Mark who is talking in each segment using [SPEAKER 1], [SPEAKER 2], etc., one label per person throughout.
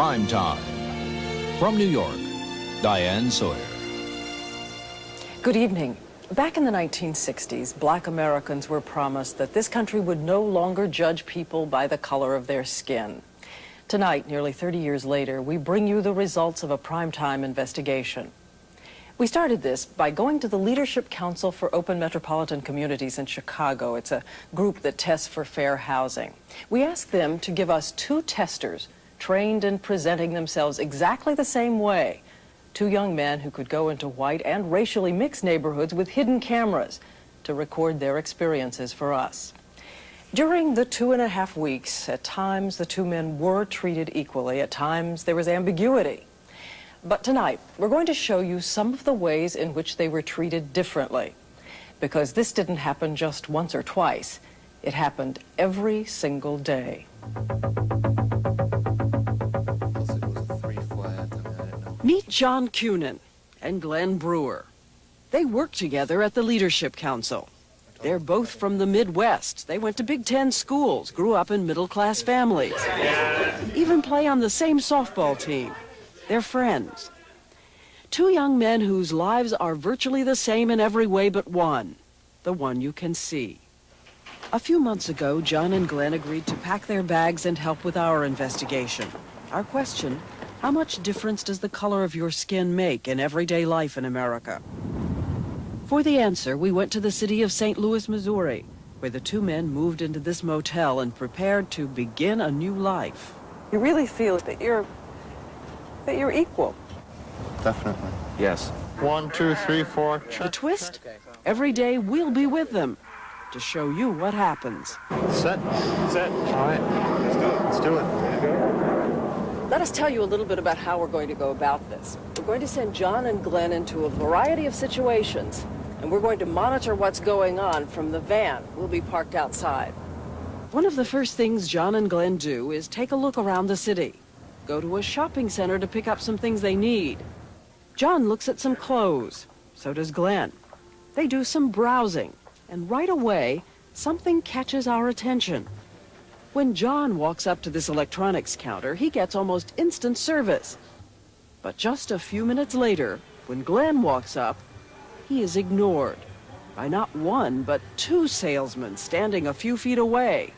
[SPEAKER 1] Prime Time. From New York, Diane Sawyer.
[SPEAKER 2] Good evening. Back in the 1960s, Black Americans were promised that this country would no longer judge people by the color of their skin. Tonight, nearly 30 years later, we bring you the results of a primetime investigation. We started this by going to the Leadership Council for Open Metropolitan Communities in Chicago. It's a group that tests for fair housing. We asked them to give us two testers trained in presenting themselves exactly the same way. Two young men who could go into white and racially mixed neighborhoods with hidden cameras to record their experiences for us. During the 2.5 weeks, at times the two men were treated equally. At times there was ambiguity. But tonight, we're going to show you some of the ways in which they were treated differently. Because this didn't happen just once or twice. It happened every single day. Meet John Cunin and Glenn Brewer. They work together at the Leadership Council. They're both from the Midwest. They went to Big Ten schools, grew up in middle-class families, even play on the same softball team. They're friends. Two young men whose lives are virtually the same in every way but one, the one you can see. A few months ago, John and Glenn agreed to pack their bags and help with our investigation. Our question: how much difference does the color of your skin make in everyday life in America? For the answer, we went to the city of St. Louis, Missouri, where the two men moved into this motel and prepared to begin a new life. You really feel that you're equal?
[SPEAKER 3] Definitely.
[SPEAKER 4] Yes.
[SPEAKER 3] 1, 2, 3, 4.
[SPEAKER 2] The twist? Every day we'll be with them to show you what happens.
[SPEAKER 3] Set. All right. Let's do it.
[SPEAKER 2] Let us tell you a little bit about how we're going to go about this. We're going to send John and Glenn into a variety of situations, and we're going to monitor what's going on from the van. We'll be parked outside. One of the first things John and Glenn do is take a look around the city. Go to a shopping center to pick up some things they need. John looks at some clothes. So does Glenn. They do some browsing, and right away, something catches our attention. When John walks up to this electronics counter, he gets almost instant service. But just a few minutes later, when Glenn walks up, he is ignored by not one, but two salesmen standing a few feet away.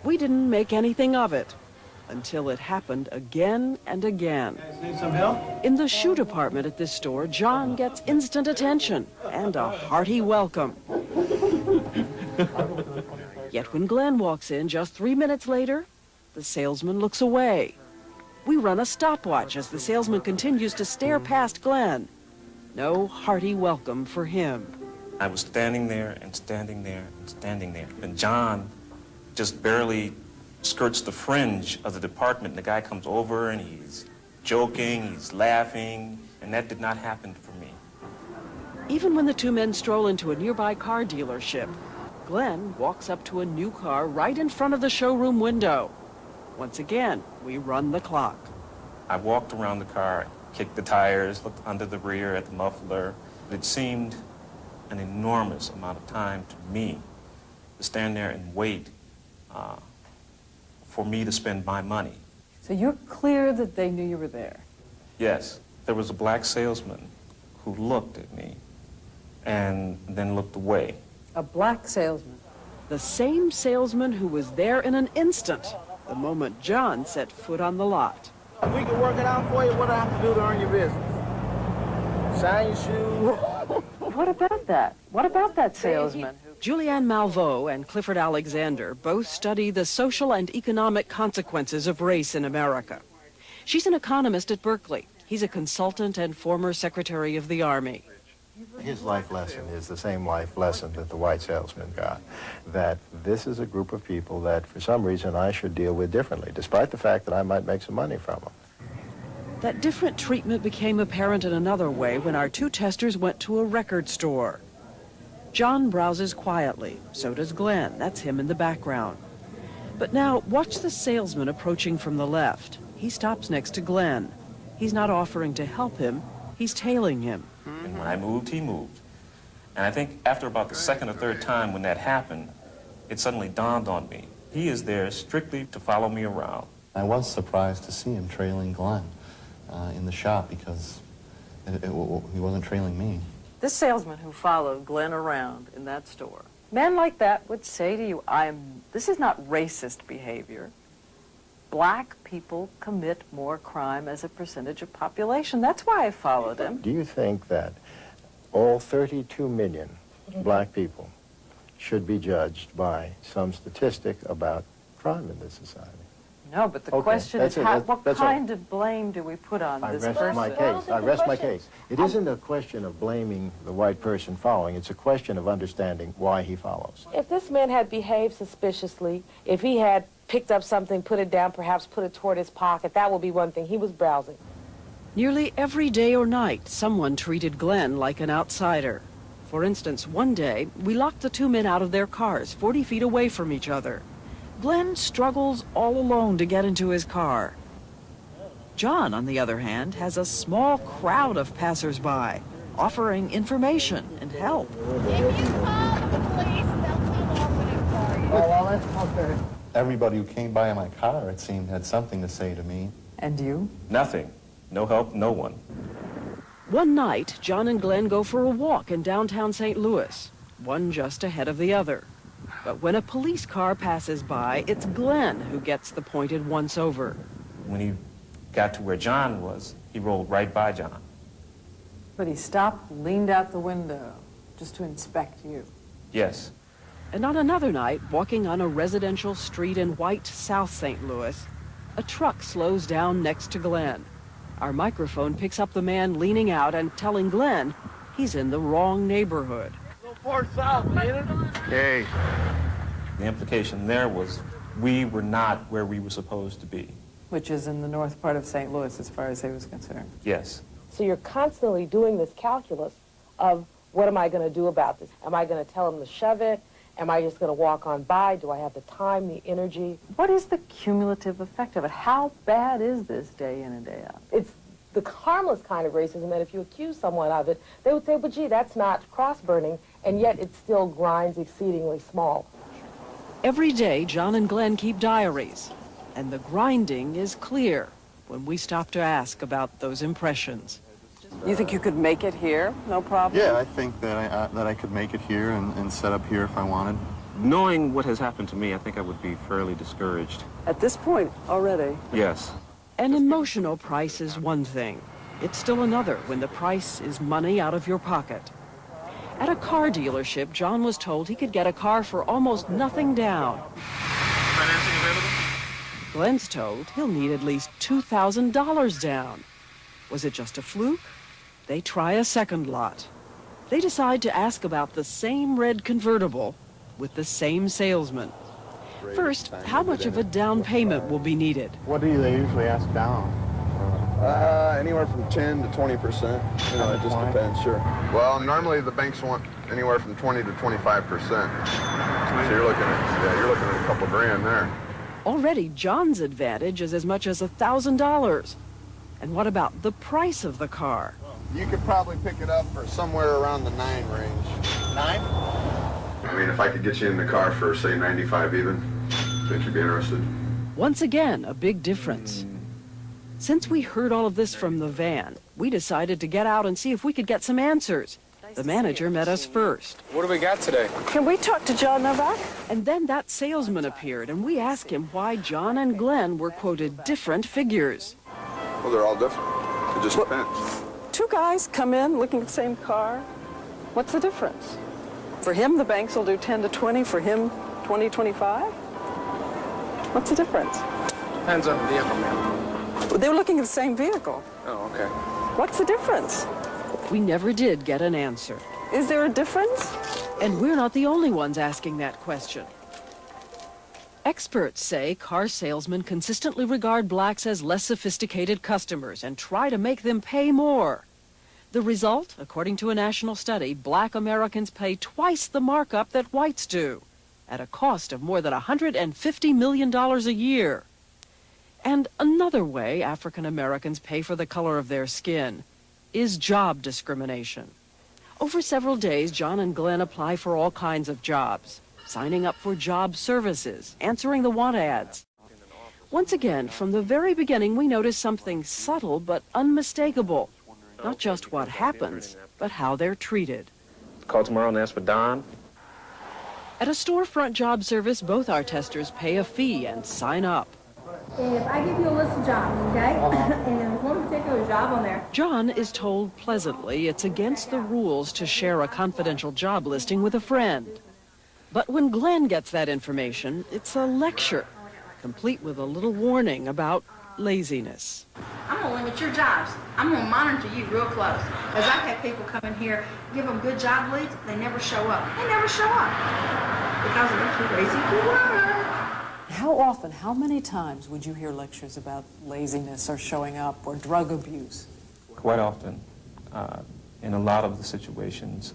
[SPEAKER 2] We didn't make anything of it until it happened again and again.
[SPEAKER 3] Need some help?
[SPEAKER 2] In the shoe department at this store, John gets instant attention and a hearty welcome. Yet when Glenn walks in just 3 minutes later, the salesman looks away. We run a stopwatch as the salesman continues to stare past Glenn. No hearty welcome for him.
[SPEAKER 4] I was standing there and standing there and standing there. And John just barely skirts the fringe of the department. The guy comes over and he's joking, he's laughing, and that did not happen for me.
[SPEAKER 2] Even when the two men stroll into a nearby car dealership, Glenn walks up to a new car right in front of the showroom window. Once again, we run the clock.
[SPEAKER 4] I walked around the car, kicked the tires, looked under the rear at the muffler. It seemed an enormous amount of time to me to stand there and wait for me to spend my money.
[SPEAKER 2] So you're clear that they knew you were there?
[SPEAKER 4] Yes, there was a black salesman who looked at me and then looked away.
[SPEAKER 2] A black salesman? The same salesman who was there in an instant, the moment John set foot on the lot.
[SPEAKER 5] We can work it out for you. What do I have to do to earn your business? Sign your shoes.
[SPEAKER 2] What about that? What about that salesman? Julianne Malveaux and Clifford Alexander both study the social and economic consequences of race in America. She's an economist at Berkeley. He's a consultant and former Secretary of the Army.
[SPEAKER 6] His life lesson is the same life lesson that the white salesman got, that this is a group of people that for some reason I should deal with differently, despite the fact that I might make some money from them.
[SPEAKER 2] That different treatment became apparent in another way when our two testers went to a record store. John browses quietly, so does Glenn. That's him in the background. But now, watch the salesman approaching from the left. He stops next to Glenn. He's not offering to help him, he's tailing him.
[SPEAKER 4] And when I moved, he moved. And I think after about the second or third time when that happened, it suddenly dawned on me. He is there strictly to follow me around.
[SPEAKER 7] I was surprised to see him trailing Glenn in the shop because he wasn't trailing me.
[SPEAKER 2] This salesman who followed Glenn around in that store, men like that would say to you, this is not racist behavior. Black people commit more crime as a percentage of population. That's why I followed him.
[SPEAKER 6] Do you think that all 32 million black people should be judged by some statistic about crime in this society?
[SPEAKER 2] No, but the
[SPEAKER 6] Okay,
[SPEAKER 2] question is,
[SPEAKER 6] that's it.
[SPEAKER 2] what
[SPEAKER 6] That's all.
[SPEAKER 2] kind of blame do we put on
[SPEAKER 6] I
[SPEAKER 2] this
[SPEAKER 6] rest
[SPEAKER 2] person?
[SPEAKER 6] my case. I rest my case. It isn't a question of blaming the white person following. It's a question of understanding why he follows.
[SPEAKER 8] If this man had behaved suspiciously, if he had picked up something, put it down, perhaps put it toward his pocket, that would be one thing. He was browsing.
[SPEAKER 2] Nearly every day or night, someone treated Glenn like an outsider. For instance, one day, we locked the two men out of their cars, 40 feet away from each other. Glenn struggles all alone to get into his car. John, on the other hand, has a small crowd of passersby, offering information and help.
[SPEAKER 9] If you call the police, they'll come open it for you.
[SPEAKER 7] Oh, well, that's okay. Everybody who came by in my car, it seemed, had something to say to me.
[SPEAKER 2] And you?
[SPEAKER 4] Nothing. No help, no one.
[SPEAKER 2] One night, John and Glenn go for a walk in downtown St. Louis, one just ahead of the other. But when a police car passes by, it's Glenn who gets the pointed once-over.
[SPEAKER 4] When he got to where John was, he rolled right by John.
[SPEAKER 2] But he stopped, leaned out the window, just to inspect you.
[SPEAKER 4] Yes.
[SPEAKER 2] And on another night, walking on a residential street in white South St. Louis, a truck slows down next to Glenn. Our microphone picks up the man leaning out and telling Glenn he's in the wrong neighborhood.
[SPEAKER 3] Hey.
[SPEAKER 4] The implication there was we were not where we were supposed to be.
[SPEAKER 2] Which is in the north part of St. Louis, as far as he was concerned.
[SPEAKER 4] Yes.
[SPEAKER 8] So you're constantly doing this calculus of what am I going to do about this? Am I going to tell him to shove it? Am I just going to walk on by? Do I have the time, the energy?
[SPEAKER 2] What is the cumulative effect of it? How bad is this day in and day out?
[SPEAKER 8] It's the harmless kind of racism that if you accuse someone of it, they would say, but gee, that's not cross-burning, and yet it still grinds exceedingly small.
[SPEAKER 2] Every day, John and Glenn keep diaries, and the grinding is clear when we stop to ask about those impressions. You think you could make it here? No problem?
[SPEAKER 7] Yeah, I think that I could make it here and set up here if I wanted.
[SPEAKER 4] Knowing what has happened to me, I think I would be fairly discouraged.
[SPEAKER 2] At this point already.
[SPEAKER 4] Yes.
[SPEAKER 2] An emotional price is one thing. It's still another when the price is money out of your pocket. At a car dealership, John was told he could get a car for almost nothing down.
[SPEAKER 4] Financing available?
[SPEAKER 2] Glenn's told he'll need at least $2,000 down. Was it just a fluke? They try a second lot. They decide to ask about the same red convertible with the same salesman. First, how much of a down payment will be needed?
[SPEAKER 3] What do they usually ask down?
[SPEAKER 10] Anywhere from 10 to 20%. You know, it just depends, sure.
[SPEAKER 11] Well, normally the banks want anywhere from 20 to 25%. So you're looking at a couple grand there.
[SPEAKER 2] Already, John's advantage is as much as $1,000. And what about the price of the car?
[SPEAKER 10] You could probably pick it up for somewhere around the 9 range. 9?
[SPEAKER 11] I mean, if I could get you in the car for, say, 95 even, think you'd be interested?
[SPEAKER 2] Once again, a big difference. Since we heard all of this from the van, we decided to get out and see if we could get some answers. The manager met us first.
[SPEAKER 3] What do we got today?
[SPEAKER 2] Can we talk to John Novak? And then that salesman appeared, and we asked him why John and Glenn were quoted different figures.
[SPEAKER 11] Well, they're all different. It just depends.
[SPEAKER 2] Two guys come in looking at the same car. What's the difference? For him, the banks will do 10 to 20. For him, 20, 25? What's the difference?
[SPEAKER 3] Depends on the vehicle, ma'am.
[SPEAKER 2] They were looking at the same vehicle.
[SPEAKER 3] Oh, okay.
[SPEAKER 2] What's the difference? We never did get an answer. Is there a difference? And we're not the only ones asking that question. Experts say car salesmen consistently regard blacks as less sophisticated customers and try to make them pay more. The result, according to a national study, black Americans pay twice the markup that whites do, at a cost of more than $150 million a year. And another way African Americans pay for the color of their skin is job discrimination. Over several days, John and Glenn apply for all kinds of jobs, signing up for job services, answering the want ads. Once again, from the very beginning, we notice something subtle but unmistakable. Not just what happens, but how they're treated.
[SPEAKER 3] Call tomorrow and ask for Don.
[SPEAKER 2] At a storefront job service, both our testers pay a fee and sign up.
[SPEAKER 9] If I give you a list of jobs, okay? And there's one particular job on there.
[SPEAKER 2] John is told pleasantly it's against the rules to share a confidential job listing with a friend. But when Glenn gets that information, it's a lecture, complete with a little warning about laziness.
[SPEAKER 12] I'm going to limit your jobs. I'm going to monitor you real close. As I've had people come in here, give them good job leads, they never show up. They never show up because they're too lazy to work.
[SPEAKER 2] How often, how many times would you hear lectures about laziness or showing up or drug abuse?
[SPEAKER 4] Quite often, in a lot of the situations.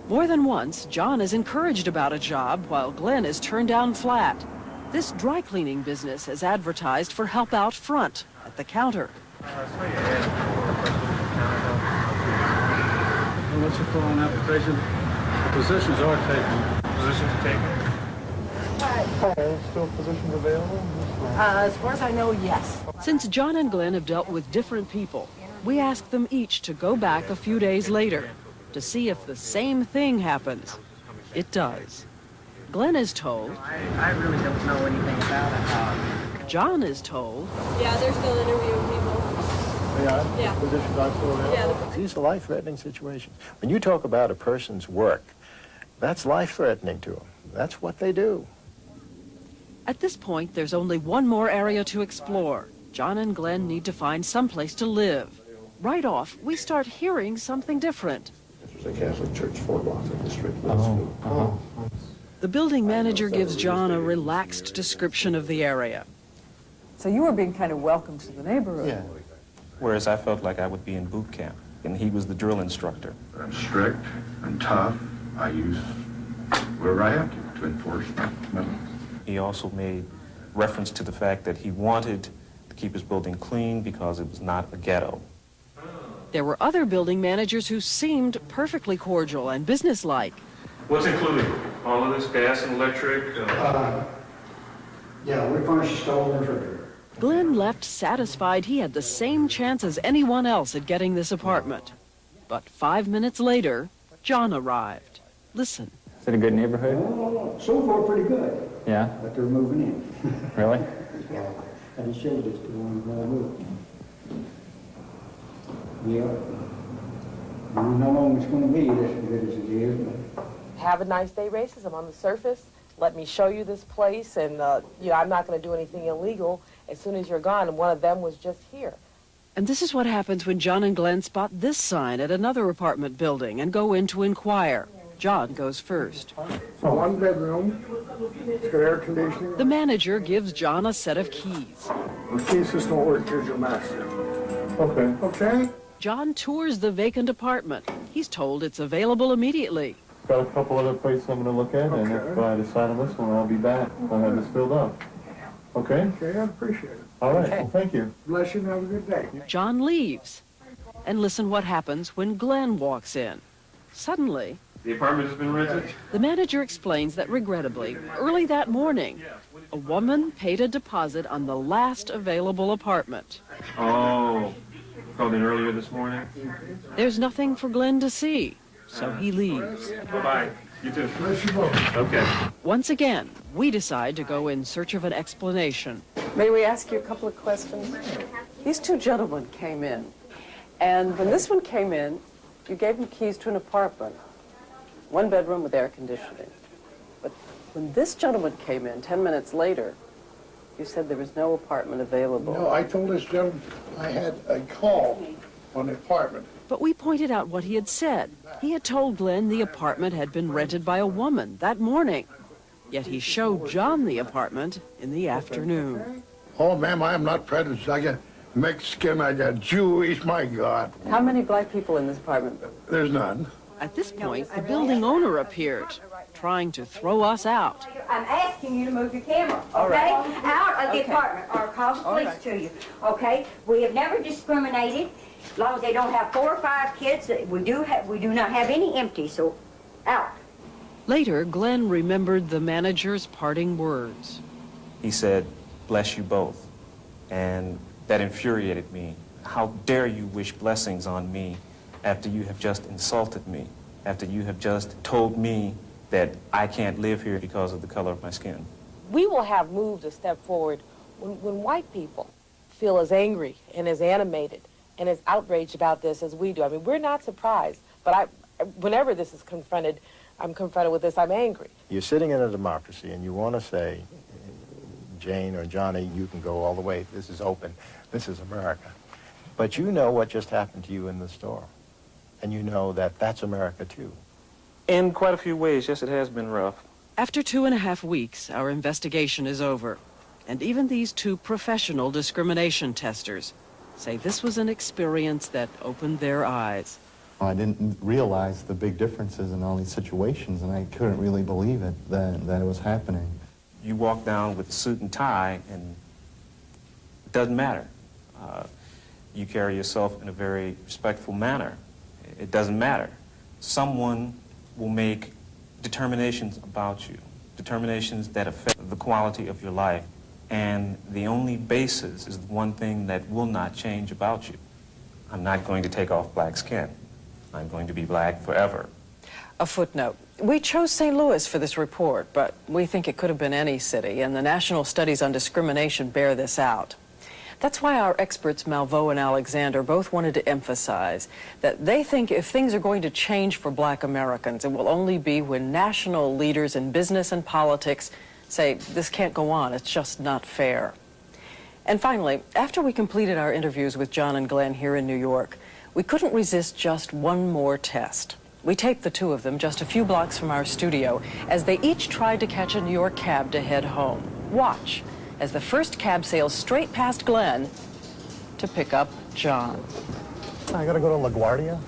[SPEAKER 2] More than once, John is encouraged about a job while Glenn is turned down flat. This dry cleaning business is advertised for help out front at the counter.
[SPEAKER 13] What's your phone application? Positions are taken.
[SPEAKER 3] Positions are taken.
[SPEAKER 10] Hi, still positions available?
[SPEAKER 8] As far as I know, yes.
[SPEAKER 2] Since John and Glenn have dealt with different people, we ask them each to go back a few days later to see if the same thing happens. It does. Glenn is told.
[SPEAKER 5] I really don't know anything about it.
[SPEAKER 2] John is told.
[SPEAKER 9] Yeah, they're still interviewing people.
[SPEAKER 6] Yeah? Positions are still available?
[SPEAKER 9] Yeah.
[SPEAKER 6] These are life-threatening situations. When you talk about a person's work, that's life-threatening to them. That's what they do.
[SPEAKER 2] At this point, there's only one more area to explore. John and Glenn need to find someplace to live. Right off, we start hearing something different.
[SPEAKER 6] This was a Catholic church 4 blocks up the street.
[SPEAKER 2] The building manager gives John a relaxed description of the area. So you were being kind of welcomed to the neighborhood.
[SPEAKER 4] Yeah. Whereas I felt like I would be in boot camp, and he was the drill instructor.
[SPEAKER 14] I'm strict, I'm tough. I use whatever I have to enforce my.
[SPEAKER 4] He also made reference to the fact that he wanted to keep his building clean because it was not a ghetto.
[SPEAKER 2] There were other building managers who seemed perfectly cordial and businesslike.
[SPEAKER 3] What's included? All of this, gas and electric?
[SPEAKER 15] Yeah, we furnish the stove and refrigerator.
[SPEAKER 2] Glenn left satisfied he had the same chance as anyone else at getting this apartment. But 5 minutes later, John arrived. Listen.
[SPEAKER 16] Is it a good neighborhood?
[SPEAKER 15] So far, pretty good.
[SPEAKER 16] Yeah?
[SPEAKER 15] But they're moving in.
[SPEAKER 16] Really?
[SPEAKER 15] Yeah. I just showed this to one when I moved. Yeah. I don't know how long it's going to be this good as it is, but...
[SPEAKER 8] Have a nice day racism on the surface. Let me show you this place, and you know, I'm not going to do anything illegal as soon as you're gone, and one of them was just here.
[SPEAKER 2] And this is what happens when John and Glenn spot this sign at another apartment building and go in to inquire. John goes first.
[SPEAKER 5] So 1 bedroom, it's got air conditioning.
[SPEAKER 2] The manager gives John a set of keys.
[SPEAKER 5] The key system works, here's your master. Okay. Okay?
[SPEAKER 2] John tours the vacant apartment. He's told it's available immediately.
[SPEAKER 7] Got a couple other places I'm going to look at, and if I decide on this one, I'll be back. I'll have this filled up. Okay?
[SPEAKER 5] Okay, I appreciate it.
[SPEAKER 7] All right, well, thank you.
[SPEAKER 5] Bless you and have a good day.
[SPEAKER 2] John leaves. And listen what happens when Glenn walks in. Suddenly,
[SPEAKER 3] The apartment has been rented?
[SPEAKER 2] the manager explains that regrettably, early that morning, a woman paid a deposit on the last available apartment.
[SPEAKER 3] Oh, called in earlier this morning?
[SPEAKER 2] There's nothing for Glenn to see, so he leaves.
[SPEAKER 3] Bye-bye. You too. Okay.
[SPEAKER 2] Once again, we decide to go in search of an explanation.
[SPEAKER 17] May we ask you a couple of questions? These 2 gentlemen came in, and when this one came in, you gave him keys to an apartment, 1 bedroom with air conditioning. But when this gentleman came in 10 minutes later, you said there was no apartment available.
[SPEAKER 5] No, I told this gentleman I had a call on the apartment.
[SPEAKER 2] But we pointed out what he had said. He had told Glenn the apartment had been rented by a woman that morning. Yet he showed John the apartment in the afternoon.
[SPEAKER 5] Oh, ma'am, I am not prejudiced. I got Mexican, I got Jewish, my God.
[SPEAKER 17] How many black people in this apartment?
[SPEAKER 5] There's none.
[SPEAKER 2] At this point, the building owner appeared, trying to throw us out.
[SPEAKER 18] I'm asking you to move your camera, okay? Out of the apartment or call the police to you, okay? We have never discriminated. As long as they don't have 4 or 5 kids, we do not have any empty, so out.
[SPEAKER 2] Later, Glenn remembered the manager's parting words.
[SPEAKER 4] He said, bless you both. And that infuriated me. How dare you wish blessings on me after you have just insulted me, after you have just told me that I can't live here because of the color of my skin.
[SPEAKER 8] We will have moved a step forward when white people feel as angry and as animated and as outraged about this as we do. I mean, we're not surprised, but whenever this is confronted, I'm confronted with this, I'm angry.
[SPEAKER 6] You're sitting in a democracy and you want to say, Jane or Johnny, you can go all the way. This is open. This is America. But you know what just happened to you in the store. And you know that that's America, too.
[SPEAKER 4] In quite a few ways, yes, it has been rough.
[SPEAKER 2] After 2.5 weeks, our investigation is over. And even these two professional discrimination testers say this was an experience that opened their eyes.
[SPEAKER 7] I didn't realize the big differences in all these situations, and I couldn't really believe it, that it was happening.
[SPEAKER 4] You walk down with a suit and tie, and it doesn't matter. You carry yourself in a very respectful manner. It doesn't matter. Someone will make determinations about you, determinations that affect the quality of your life, and the only basis is the one thing that will not change about you. I'm not going to take off black skin. I'm going to be black forever.
[SPEAKER 2] A footnote. We chose St. Louis for this report, but we think it could have been any city, and the National Studies on Discrimination bear this out. That's why our experts, Malveaux and Alexander, both wanted to emphasize that they think if things are going to change for black Americans, it will only be when national leaders in business and politics say, this can't go on, it's just not fair. And finally, after we completed our interviews with John and Glenn here in New York, we couldn't resist just one more test. We taped the two of them just a few blocks from our studio as they each tried to catch a New York cab to head home. Watch as the first cab sails straight past Glenn to pick up John.
[SPEAKER 6] I gotta go to LaGuardia.